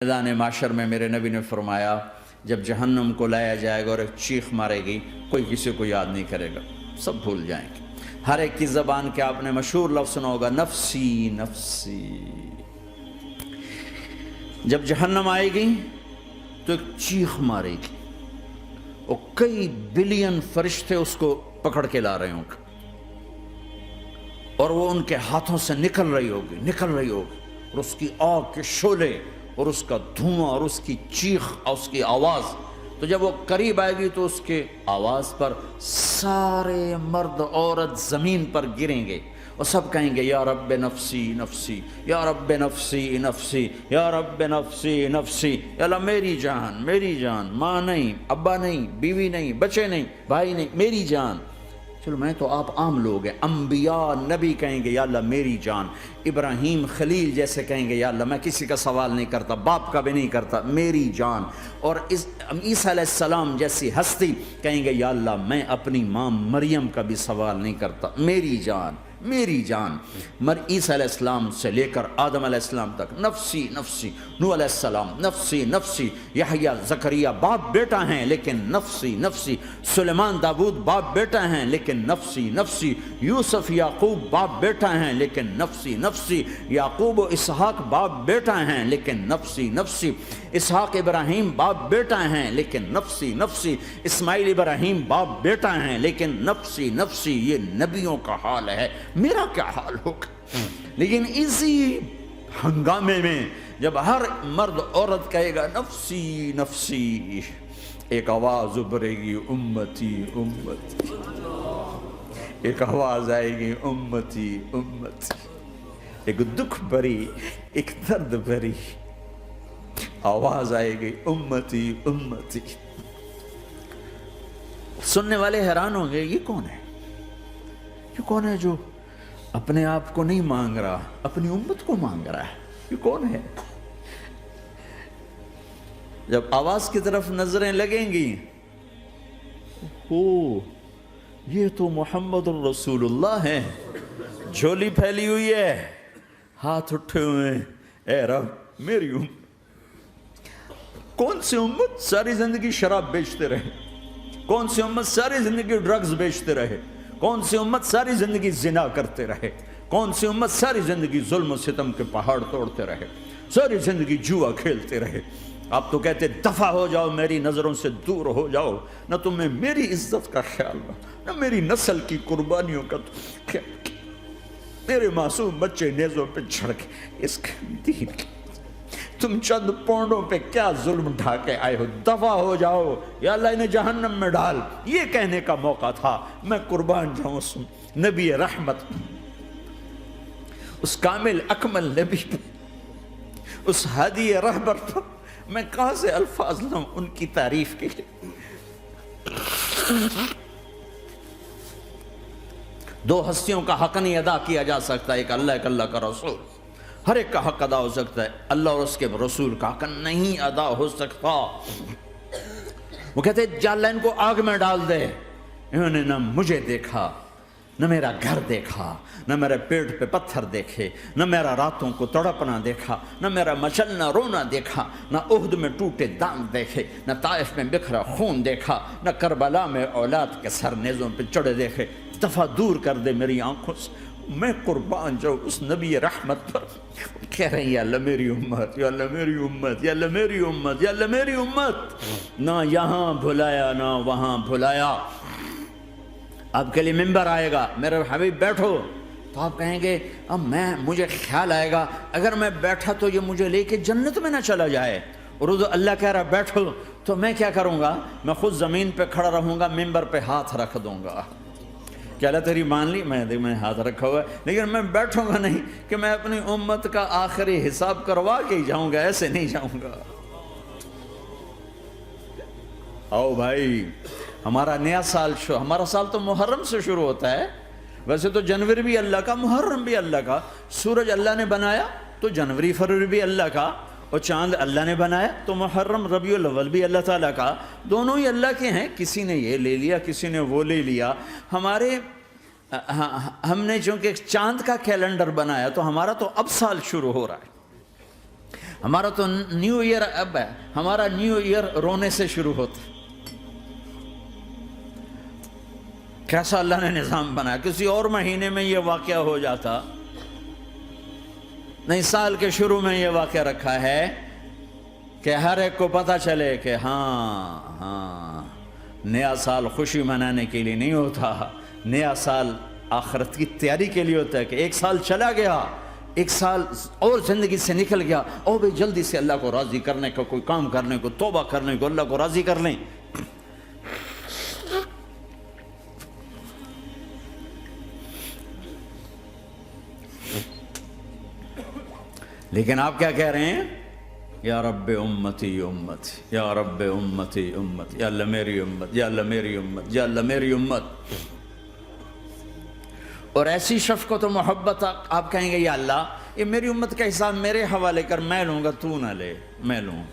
میدان معاشر میں میرے نبی نے فرمایا جب جہنم کو لایا جائے گا اور ایک چیخ مارے گی، کوئی کسی کو یاد نہیں کرے گا، سب بھول جائیں گے۔ ہر ایک کی زبان کے آپ نے مشہور لفظ سنا ہوگا، نفسی نفسی۔ جب جہنم آئے گی تو ایک چیخ مارے گی اور کئی بلین فرشتے اس کو پکڑ کے لا رہے ہوں گے اور وہ ان کے ہاتھوں سے نکل رہی ہوگی اور اس کی آگ کے شعلے اور اس کا دھواں اور اس کی چیخ اور اس کی آواز، تو جب وہ قریب آئے گی تو اس کے آواز پر سارے مرد عورت زمین پر گریں گے اور سب کہیں گے یا رب نفسی نفسی، یا رب نفسی نفسی، یا رب نفسی نفسی، یا اللہ میری جان، ماں نہیں، ابا نہیں، بیوی نہیں، بچے نہیں، بھائی نہیں، میری جان۔ چلو میں تو آپ عام لوگ ہیں، انبیاء نبی کہیں گے یا اللہ میری جان، ابراہیم خلیل جیسے کہیں گے یا اللہ میں کسی کا سوال نہیں کرتا، باپ کا بھی نہیں کرتا، میری جان، اور عیسیٰ علیہ السلام جیسی ہستی کہیں گے یا اللہ میں اپنی ماں مریم کا بھی سوال نہیں کرتا، میری جان میری جان۔ عیسیٰ علیہ السلام سے لے کر آدم علیہ السلام تک نفسی نفسی، نوح علیہ السلام نفسی نفسی، یحییٰ زکریا باپ بیٹا ہیں لیکن نفسی نفسی، سلیمان داؤد باپ بیٹا ہیں لیکن نفسی نفسی، یوسف یعقوب باپ بیٹا ہیں لیکن نفسی نفسی، یعقوب و اسحاق باپ بیٹا ہیں لیکن نفسی نفسی، اسحاق ابراہیم باپ بیٹا ہیں لیکن نفسی نفسی، اسماعیل ابراہیم باپ بیٹا ہیں لیکن نفسی نفسی۔ یہ نبیوں کا حال ہے، میرا کیا حال ہوگا؟ لیکن اسی ہنگامے میں جب ہر مرد عورت کہے گا نفسی نفسی، ایک آواز ابھرے گی امتی امتی، ایک آواز آئے گی امتی امتی، ایک دکھ بھری ایک درد بھری آواز آئے گی امتی امتی۔ سننے والے حیران ہوں گے یہ کون ہے، یہ کون ہے جو اپنے آپ کو نہیں مانگ رہا، اپنی امت کو مانگ رہا ہے، یہ کون ہے؟ جب آواز کی طرف نظریں لگیں گی، یہ تو محمد الرسول اللہ ہے، جھولی پھیلی ہوئی ہے، ہاتھ اٹھے ہوئے ہیں، اے رب میری امت۔ کون سی امت ساری زندگی شراب بیچتے رہے، کون سی امت ساری زندگی ڈرگز بیچتے رہے، کون سی امت ساری زندگی زنا کرتے رہے، کون سی امت ساری زندگی ظلم و ستم کے پہاڑ توڑتے رہے، ساری زندگی جوا کھیلتے رہے۔ آپ تو کہتے دفع ہو جاؤ، میری نظروں سے دور ہو جاؤ، نہ تمہیں میری عزت کا خیال نہ میری نسل کی قربانیوں کا خیال، میرے معصوم بچے نیزوں پہ چڑھ کے اس دین کی تم چند پونڈوں پہ کیا ظلم ڈھا کے آئے ہو، دفع ہو جاؤ یا اللہ انہیں جہنم میں ڈال۔ یہ کہنے کا موقع تھا، میں قربان جاؤں اس نبی رحمت، اس کامل اکمل نبی پہ، اس ہادی رہبر پر میں کہاں سے الفاظ لوں ان کی تعریف کے لیے۔ دو ہستیوں کا حق نہیں ادا کیا جا سکتا، ایک اللہ ایک اللہ کا رسول، ہر ایک کا حق ادا ہو سکتا ہے، اللہ اور اس کے رسول کا حق نہیں ادا ہو سکتا۔ وہ کہتے ہیں جا اللہ ان کو آگ میں ڈال دے، انہوں نے نہ مجھے دیکھا، نہ میرا گھر دیکھا، نہ میرے پیٹ پہ پتھر دیکھے، نہ میرا راتوں کو تڑپنا دیکھا، نہ میرا مچلنا رونا دیکھا، نہ احد میں ٹوٹے دانت دیکھے، نہ طائف میں بکھرا خون دیکھا، نہ کربلا میں اولاد کے سر نیزوں پہ چڑھے دیکھے۔ دفعہ دور کر دے میری آنکھوں سے، میں قربان جاؤں اس نبی رحمت پر۔ کہہ رہے ہیں یا اللہ میری امت، یا اللہ میری امت، یا اللہ میری امت، یا اللہ میری امت، نہ یہاں بھلایا نہ وہاں بھلایا۔ آپ کے لیے ممبر آئے گا، میرے حبیب بیٹھو، تو آپ کہیں گے اب مجھے خیال آئے گا اگر میں بیٹھا تو یہ مجھے لے کے جنت میں نہ چلا جائے، اور اللہ کہہ رہا بیٹھو تو میں کیا کروں گا؟ میں خود زمین پہ کھڑا رہوں گا، ممبر پہ ہاتھ رکھ دوں گا کہ اللہ تیری مان لی، میں ہاتھ رکھا ہوا ہے، لیکن میں بیٹھوں گا نہیں کہ میں اپنی امت کا آخری حساب کروا کے ہی جاؤں گا، ایسے نہیں جاؤں گا۔ آؤ بھائی، ہمارا نیا سال ہمارا سال تو محرم سے شروع ہوتا ہے، ویسے تو جنوری بھی اللہ کا، محرم بھی اللہ کا، سورج اللہ نے بنایا تو جنوری فروری بھی اللہ کا، اور چاند اللہ نے بنایا تو محرم ربیع الاول بھی اللہ تعالیٰ کا، دونوں ہی اللہ کے ہیں، کسی نے یہ لے لیا کسی نے وہ لے لیا۔ ہم نے چونکہ چاند کا کیلنڈر بنایا تو ہمارا تو اب سال شروع ہو رہا ہے، ہمارا تو نیو ایئر اب ہے، ہمارا نیو ایئر رونے سے شروع ہوتا. کیسا اللہ نے نظام بنایا. کسی اور مہینے میں یہ واقعہ ہو جاتا. نہیں، سال کے شروع میں یہ واقعہ رکھا ہے کہ ہر ایک کو پتہ چلے کہ ہاں نیا سال خوشی منانے کے لیے نہیں ہوتا، نیا سال آخرت کی تیاری کے لیے ہوتا ہے. کہ ایک سال چلا گیا، ایک سال اور زندگی سے نکل گیا، او بھئی جلدی سے اللہ کو راضی کرنے کا کوئی کام کرنے کو، توبہ کرنے کو، اللہ کو راضی کر لیں. لیکن آپ کیا کہہ رہے ہیں؟ یا رب امتی امتی، یا رب امتی امتی، یا اللہ میری امت، یا اللہ میری امت، یا اللہ میری امت. اور ایسی شفقت و محبت آپ کہیں گے یا اللہ یہ میری امت کا حساب میرے حوالے کر، میں لوں گا، تو نہ لے، میں لوں.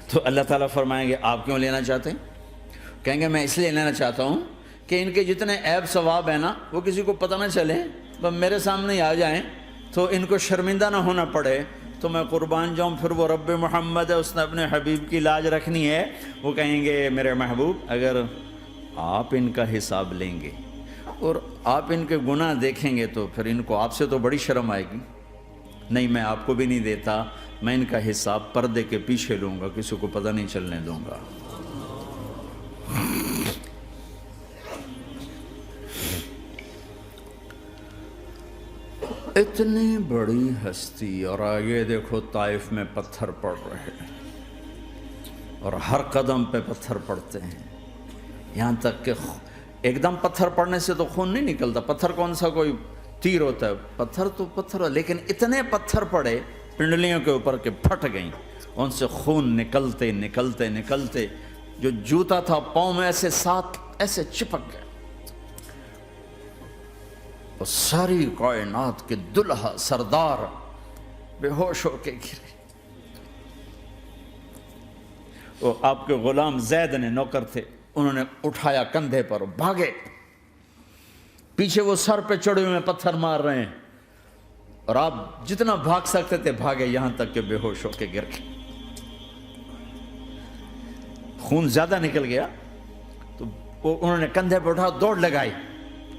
تو اللہ تعالیٰ فرمائیں گے آپ کیوں لینا چاہتے ہیں؟ کہیں گے میں اس لیے لینا چاہتا ہوں کہ ان کے جتنے عیب ثواب ہیں نا وہ کسی کو پتہ نہ چلے، بس میرے سامنے ہی آ جائیں تو ان کو شرمندہ نہ ہونا پڑے، تو میں قربان جاؤں. پھر وہ رب محمد ہے، اس نے اپنے حبیب کی لاج رکھنی ہے. وہ کہیں گے میرے محبوب اگر آپ ان کا حساب لیں گے اور آپ ان کے گناہ دیکھیں گے تو پھر ان کو آپ سے تو بڑی شرم آئے گی. نہیں، میں آپ کو بھی نہیں دیتا، میں ان کا حساب پردے کے پیچھے لوں گا، کسی کو پتہ نہیں چلنے دوں گا. اتنی بڑی ہستی، اور آگے دیکھو طائف میں پتھر پڑ رہے ہیں اور ہر قدم پہ پتھر پڑتے ہیں، یہاں تک کہ ایک دم پتھر پڑنے سے تو خون نہیں نکلتا. پتھر کون سا کوئی تیر ہوتا ہے؟ پتھر تو پتھر، لیکن اتنے پتھر پڑے پنڈلیوں کے اوپر کہ پھٹ گئیں، ان سے خون نکلتے نکلتے نکلتے جو جوتا تھا پاؤں میں ایسے ساتھ ایسے چپک گئے. اور ساری کائنات کے دلہا سردار بے ہوش ہو کے گرے. وہ آپ کے غلام زید نے نوکر تھے، انہوں نے اٹھایا کندھے پر، بھاگے. پیچھے وہ سر پہ چڑھے ہوئے پتھر مار رہے ہیں اور آپ جتنا بھاگ سکتے تھے بھاگے، یہاں تک کہ بے ہوش ہو کے گر گئے. خون زیادہ نکل گیا تو انہوں نے کندھے پہ اٹھا، دوڑ لگائی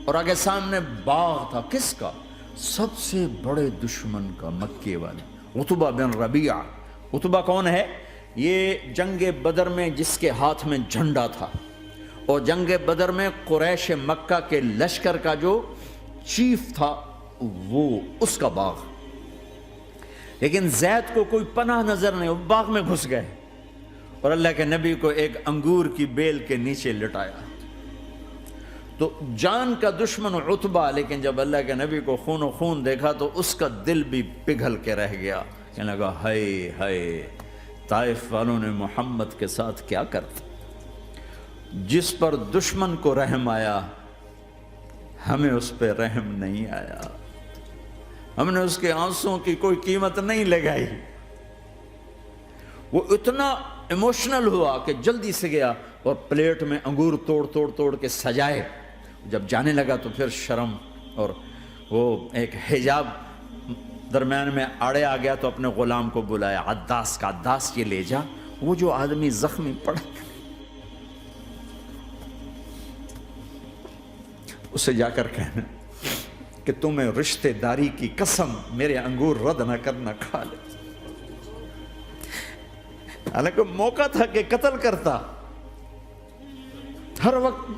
اور آگے سامنے باغ تھا. کس کا؟ سب سے بڑے دشمن کا، مکے والے عتبہ بن ربیعہ. عتبہ کون ہے؟ یہ جنگ بدر میں جس کے ہاتھ میں جھنڈا تھا، اور جنگ بدر میں قریش مکہ کے لشکر کا جو چیف تھا وہ اس کا باغ. لیکن زید کو کوئی پناہ نظر نہیں، وہ باغ میں گھس گئے اور اللہ کے نبی کو ایک انگور کی بیل کے نیچے لٹایا. تو جان کا دشمن عتبہ، لیکن جب اللہ کے نبی کو خون و خون دیکھا تو اس کا دل بھی پگھل کے رہ گیا. کہنے لگا ہائے ہائے، طائف والوں نے محمد کے ساتھ کیا کرتا. جس پر دشمن کو رحم آیا ہمیں اس پہ رحم نہیں آیا، ہم نے اس کے آنسوں کی کوئی قیمت نہیں لگائی. وہ اتنا ایموشنل ہوا کہ جلدی سے گیا اور پلیٹ میں انگور توڑ کے سجائے. جب جانے لگا تو پھر شرم اور وہ ایک حجاب درمیان میں آڑے آ گیا تو اپنے غلام کو بلایا، عداس کا، عداس یہ لے جا وہ جو آدمی زخمی پڑا، اسے جا کر کہنا کہ تمہیں رشتہ داری کی قسم میرے انگور رد نہ کرنا، کھا لے. حالانکہ موقع تھا کہ قتل کرتا، ہر وقت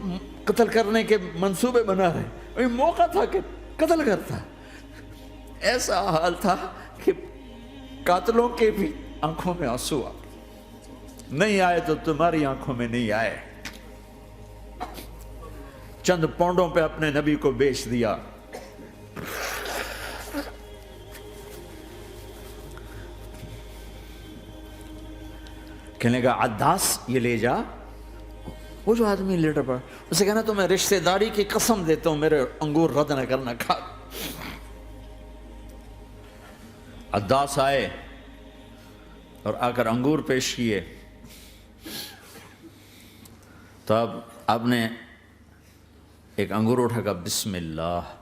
قتل کرنے کے منصوبے بنا رہے، موقع تھا کہ قتل کرتا. ایسا حال تھا کہ قاتلوں کے بھی آنکھوں میں آنسو آ نہیں آئے تو تمہاری آنکھوں میں نہیں آئے. چند پونڈوں پہ اپنے نبی کو بیچ دیا. کہنے لگا عداس یہ لے جا. وہ جو آدمی لیٹر پڑا، اسے کہنا تو میں رشتہ داری کی قسم دیتا ہوں میرے انگور رد نہ کرنا، کھا. عداس آئے اور آ کر انگور پیش کیے تو اب آپ نے ایک انگور اٹھا کر بسم اللہ.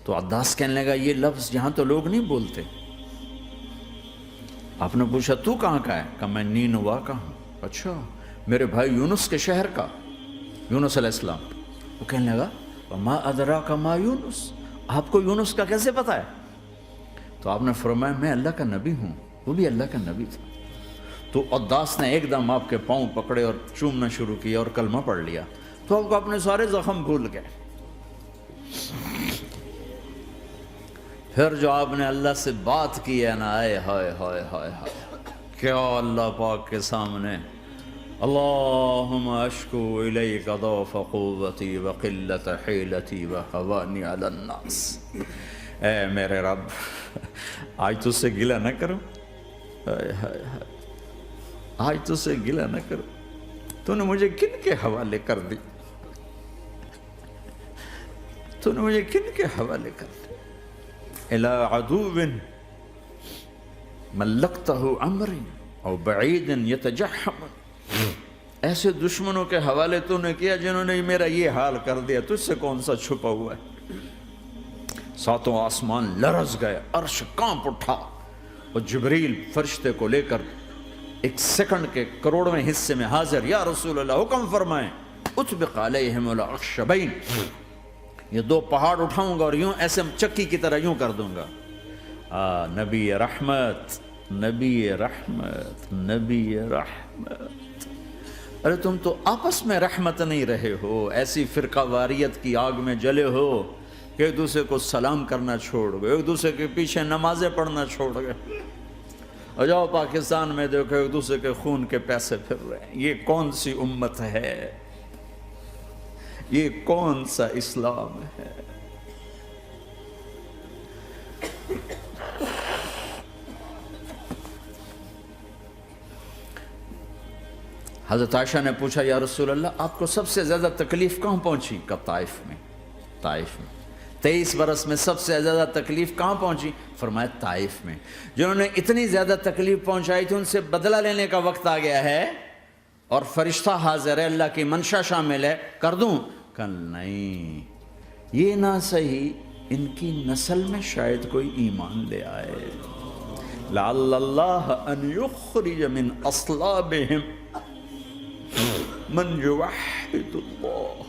تو عداس کہنے لگا یہ لفظ یہاں تو لوگ نہیں بولتے، آپ نے پوچھا تو کہاں کا ہے؟ کہا میں نینوا کا ہوں۔ اچھا، میرے بھائی یونس کے شہر کا، یونس علیہ السلام۔ وہ کہنے لگا وما ادراک ما یونس، آپ کو یونس کا کیسے پتا ہے؟ تو آپ نے فرمایا میں اللہ کا نبی ہوں، وہ بھی اللہ کا نبی تھا۔ تو عداس نے ایک دم آپ کے پاؤں پکڑے اور چومنا شروع کیا اور کلمہ پڑھ لیا، تو آپ کو اپنے سارے زخم بھول گئے۔ پھر جو آپ نے اللہ سے بات کی ہے نا، آئے ہائے ہائے ہائے ہائے، کیا اللہ پاک کے سامنے اللہم اشکو الیک ضعف قوتی وقلت حیلتی وہوانی علی الناس، اے میرے رب آج تجھ سے گلہ نہ کروں، آج تجھ سے گلہ نہ کروں، تو نے مجھے کن کے حوالے کر دی، تو نے مجھے کن کے حوالے کر دی، الی عدو ملکتہ عمری او بعید یتجحم، ایسے دشمنوں کے حوالے تو نے کیا جنہوں نے میرا یہ حال کر دیا، تجھ سے کون سا چھپا ہوا ہے۔ ساتوں آسمان لرز گئے، عرش کانپ اٹھا، اور جبریل فرشتے کو لے کر ایک سیکنڈ کے کروڑویں حصے میں حاضر، یا رسول اللہ حکم فرمائیں اطبق علیہم الاخشبین، یہ دو پہاڑ اٹھاؤں گا اور یوں ایسے چکی کی طرح یوں کر دوں گا۔ نبی رحمت، نبی رحمت، نبی رحمت۔ ارے تم تو آپس میں رحمت نہیں رہے ہو، ایسی فرقہ واریت کی آگ میں جلے ہو کہ ایک دوسرے کو سلام کرنا چھوڑ گئے، ایک دوسرے کے پیچھے نمازیں پڑھنا چھوڑ گئے، اور جاؤ پاکستان میں دیکھو ایک دوسرے کے خون کے پیسے پھر رہے ہیں۔ یہ کون سی امت ہے؟ یہ کون سا اسلام ہے؟ حضرت عائشہ نے پوچھا یا رسول اللہ آپ کو سب سے زیادہ تکلیف کہاں پہنچی؟ کہا طائف میں، طائف میں۔ 23 برس میں سب سے زیادہ تکلیف کہاں پہنچی؟ فرمایا طائف میں۔ جنہوں نے اتنی زیادہ تکلیف پہنچائی تھی ان سے بدلہ لینے کا وقت آ گیا ہے، اور فرشتہ حاضر ہے، اللہ کی منشا شامل ہے، کر دوں؟ کہ نہیں، یہ نہ صحیح، ان کی نسل میں شاید کوئی ایمان لے آئے، لعل اللہ ان یخرج من اصلابہم من یوحد اللہ،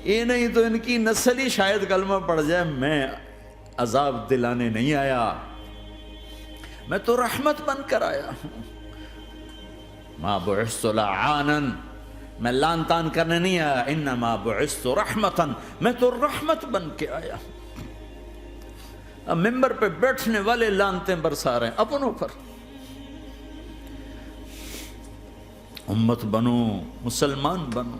یہ نہیں تو ان کی نسل ہی شاید کلمہ پڑھ جائے۔ میں عذاب دلانے نہیں آیا، میں تو رحمت بن کر آیا ہوں۔ ما بعثت لعانا، میں لان تان کرنے نہیں آیا، انما بعثت رحمتا، میں تو رحمت بن کے آیا ہوں۔ اب ممبر پہ بیٹھنے والے لانتیں برسا رہے ہیں اپنوں پر۔ امت بنو، مسلمان بنو۔